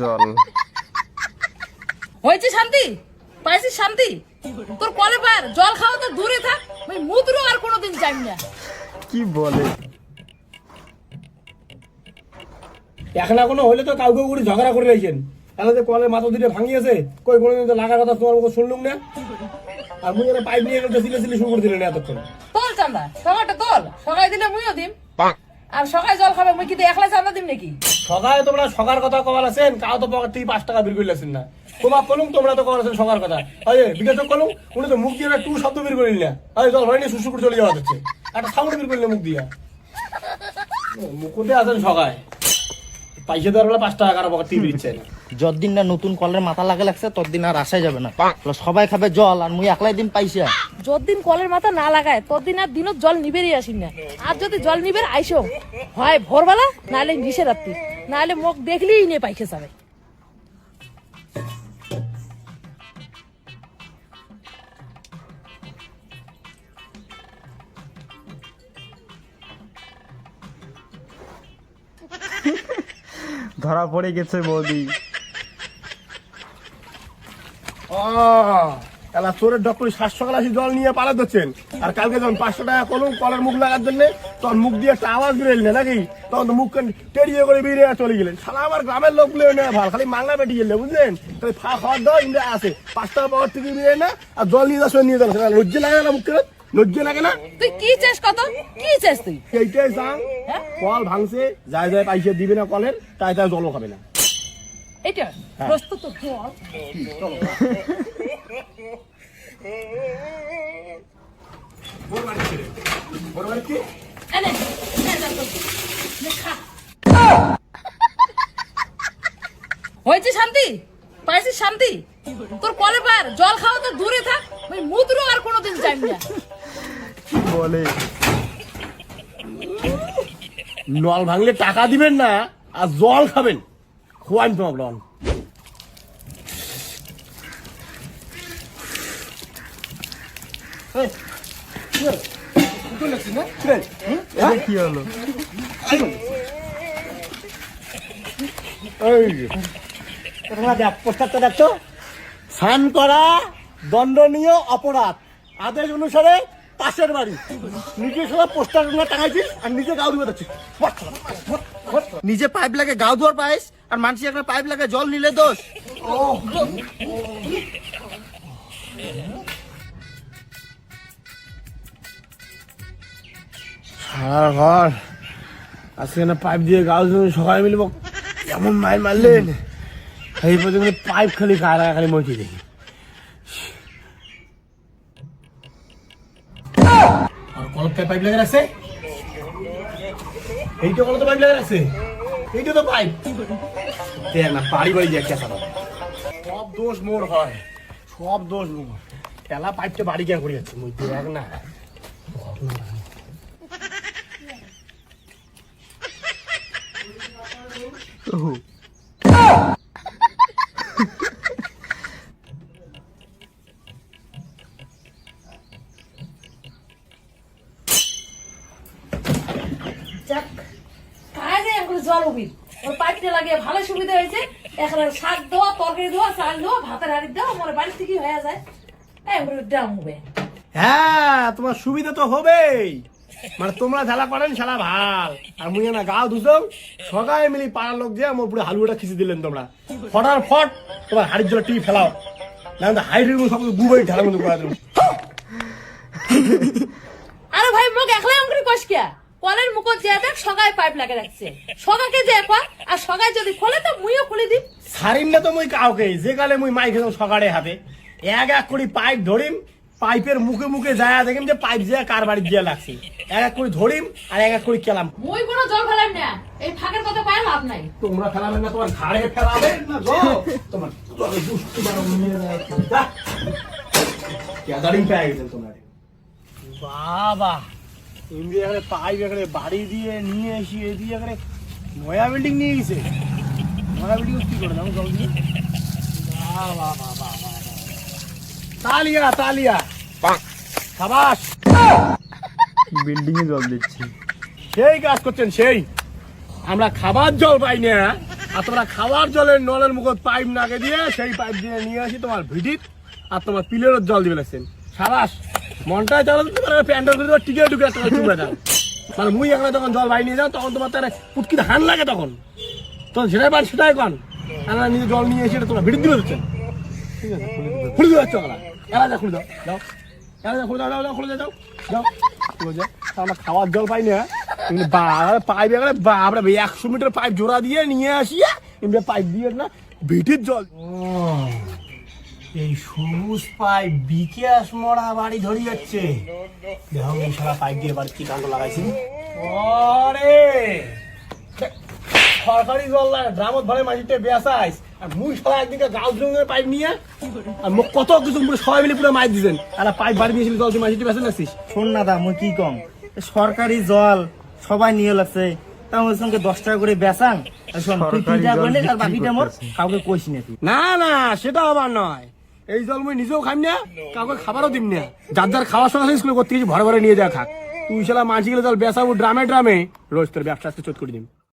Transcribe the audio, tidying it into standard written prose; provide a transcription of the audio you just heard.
জল হয়েছে শান্তি, পাইছিস শান্তি? তোর কলে পার জল খাওয়া তো দূরে থাক, ওই মুদ্রু আর কোনোদিন যাই না। কি বলে? এখন এখনো হইলে তো কাউকে করে ঝগড়া করে রয়েছেন। তাহলে যে কলের মাথা দুটো ভাঙিয়েছে, কই কোনোদিন তো লাগা কথা তোমার মুখে শুনলুম না। আর মুই এর পাইপ নিয়ে গেলে সিলে শুরু করে দিলেন এতক্ষণ। তোল চান্দা, সকালটা তোল, সকালে দিলে মুইও দিম। আর সকালে জল খাবে মুই কি একলা চান্দা দিম নাকি? সকালে তোমরা সকার কথা কবার আছেন, কাউ তো পকেট থেকে 5 টাকা বের করে আছেন না। তোমার কলুম তোমরা তো কবার আছেন সকার কথা। আরে বিকাশ কলুম উনি তো মুখ দিয়ে টু শব্দ বের করিল না। আরে জল হয়নি সুসু করে চলে যাওয়া যাচ্ছে, একটা সাউন্ড বের করলে মুখ দিয়া। মুখতে আছেন সকায় পয়সা দেওয়ার বেলা 5 টাকা কারো পকেট থেকে বেরিচ্ছে না। যতদিন না নতুন কলের মাথা লাগছে ততদিন আর আসাই যাবে না। সবাই খাবে জল আর মুই একলাই দিন পাইছা। যতদিন কলের মাথা না লাগায় ততদিন আর দিনত জল নিবেরই আসিন না। আর যদি জল নিবের আইসো হয় ভোরবেলা, নাহলে নিশে রাত্রি, নাহলে মুখ দেখলেই নিয়ে পাইকে যাবে। ধরা পড়ে গেছে বৌদি। তাহলে চোরের ডক্টর 7 সকাল আসি জল নিয়ে পালা দিচ্ছেন, আর কালকে যখন 500 টাকা কলম কলের মুখ লাগার জন্য তখন মুখ দিয়ে একটা আওয়াজ বেরোল না নাকি, তখন তো মুখ টেরিয়ে করে বেরিয়ে চলে গেলেন। সালা আমার গ্রামের লোকগুলো নেই ভাল, খালি মাংনা বেটি গেলে বুঝলেন, খালি খাওয়ার দাও ইন্ডিয়া আছে 5 টাকা পাওয়ার থেকে বেরিয়ে না, আর জল নিয়ে যাচ্ছে নিয়ে যাচ্ছে। লজ্জা লাগে না মুখে? লজ্জা লাগে না? তুই কি চাস কত? কি চাস তুই? এইটাই চাং কল ভাঙছে, যায় যায় পয়সা দিবে না কলের, তাই তাই জলও খাবে না। এটা প্রস্তুত জল। হয়েছে শান্তি, পাইছিস শান্তি? তোর কলে পার জল খাওয়া তো দূরে থাক, ওই মুদ্রু আর কোনোদিন যাই না। কি বলে? নল ভাঙলে টাকা দিবেন না আর জল খাবেন, খোয়ান তোমার লন। কি হলো? স্নান করা দণ্ডনীয় অপরাধ, আদেশ অনুসারে পাশের বাড়ি নিজে সব পোস্টার টাঙাইছিস আর নিজে গাও ধুয়ে যাচ্ছিস। নিজে পাইপ লাগে গাও ধোয়ার পাইস, আর মানুষ একটা পাইপ লাগে জল নিলে দোষ। সারা ঘর আজকে না পাইপ দিয়ে গাও ধুয়ে সকালে মিলব, এমন মাইল মারলেন এই পর্যন্ত পাইপ খালি খালি মইতে দেখি। আর কলকে পাইপ লাগে রাখছে, এইটা কলতে পাইপ লাগে রাখছে, এইটা তো পাইপ দেখ না বাড়ি বাড়ি দিয়ে একটা সারা সব দোষ মোর হয়, সব দোষ মোর। ঠেলা পাইপটা বাড়ি গিয়ে করে যাচ্ছে মই দেখ না। যাক, কাজ এখন জল উবির ওর পাইপটা লাগিয়ে ভালো সুবিধা হয়েছে। এখন শাক দেওয়া, তরকারি দেওয়া, চাল দেওয়া, ভাতের হাড়ি দেওয়া, আমার বাড়ি থেকে হয়ে যায়। দাম হবে। হ্যাঁ তোমার সুবিধা তো হবেই, মানে তোমরা ঝালা করেন শালা ভাল, আর মুই না গাও ধুসো সবাই মিলি পাড়ার লোক দিয়ে আমার পুরো হালুয়াটা খিচে দিলেন তোমরা। ফটার ফট তোমার হাড়ির জন্য টিভি ফেলাও, না হাইটের সব গুবাই ঢালার মতো করা দেবো। আরে ভাই মুখ একলাই অঙ্কুরি কষকিয়া কলের মুখ যে দেখ সগাই পাইপ লাগে রাখছে, সগাকে যে কর, আর সগাই যদি খোলে তো মুইও খুলে দিই। সারিম না তো মুই কাউকে, যে কালে মুই মাই খেলাম সকালে হাতে এক এক করে পাইপ ধরিম, পাইপের মুখে মুখে যায় দেখিম যে পাইপ যে কার বাড়ির দিয়ে লাগছে, এক এক করে ধরিম আর এক এক করে খেলাম। মুই কোনো জল ফেলাম না, এই ফাঁকের কথা পায় লাভ নাই। তোমরা ফেলাবেন না, তোমার ঘাড়ে ফেলাবে না গো, তোমার দুষ্টু বারো নিয়ে যা কেদারিং পেয়ে গেছেন তোমরা। বাবা এমনি এখানে পাইপ এখানে বাড়ি দিয়ে নিয়ে এসে দিয়ে এখানে নয়া বিল্ডিং নিয়ে গেছে। নয়া বিল্ডিং কি করে দাও জল দিয়ে? বাবা বাবা তালিয়া তালিয়া সাবাস। বিল্ডিং এ জল দিচ্ছি। সেই কাজ করছেন সেই। আমরা খাবার জল পাই না, আর তোমরা খাবার জলের নলের মুখত পাইপ নাকে দিয়ে সেই পাইপ দিয়ে নিয়ে আসি তোমার ভিডিত, আর তোমার পিলের জল দিবে লাগছেন। সাবাস, মনটাই চালো প্যান্ডেল করে টিকে ঢুকে একটা চুপড়ে যাও। মানে মুই এখানে যখন জল বাই নিয়ে যাও তখন তোমার তার পুটকিতে হান লাগে, তখন তখন সেটাই পার সেটাই কন। আমরা নিজে জল নিয়ে এসে তোমার ভিডিত দিবে দিচ্ছেন। ঠিক আছে, খুলে দিয়ে যাচ্ছ ওরা, এরা যা খুলে দাও, যাও এরা যা খুলে দাও, যাও খুলে যাও, যাও খুলে যাও। আমরা খাওয়ার জল পাই না, পাইপ আমরা 100 মিটার পাইপ জোড়া দিয়ে নিয়ে আসিয়া এমনি পাইপ দিয়ে না ভিটির জল। এই সবুজ পাইপ বিকাশ মরা বাড়ি ধরি যাচ্ছে। দেখো এই সারা পাইপ দিয়ে বাড়ি কি কাণ্ড লাগাইছি। ওরে সরকারি জল লাগে, ড্রামত ভরে মাঝিতে বেসাইস, আর মুই সারা একদিকে গাউস রঙের পাইপ নিয়ে আর মুখ কত কিছু পুরো সবাই মিলে পুরো মাইপ দিয়েছেন। আর পাইপ বাড়ি দিয়েছিল জল, তুই মাঝিতে বেসে লাগছিস। শোন না দা, মুই কি কম, সরকারি জল সবাই নিয়ে লাগছে, তা ওর সঙ্গে 10 টাকা করে বেচান। আর শোন, তুই সরকারি 3 টাকা জল করলে বিক্রি আর বাকিটা মোর করতেছে। কাউকে কইস না তুই। না না, সেটা আবার নয়। এই জল মুই নিজেও খাই না, কাউকে খাবারও দিম না। যার যার খাওয়ার সঙ্গে স্কুলে করতে কিছু ভরে ভরে নিয়ে যা খাক। তুই শালা মাঝি গেলে জল বেসাবো ড্রামে ড্রামে, রোজ তোর ব্যবসা আজকে চোট করে দিম।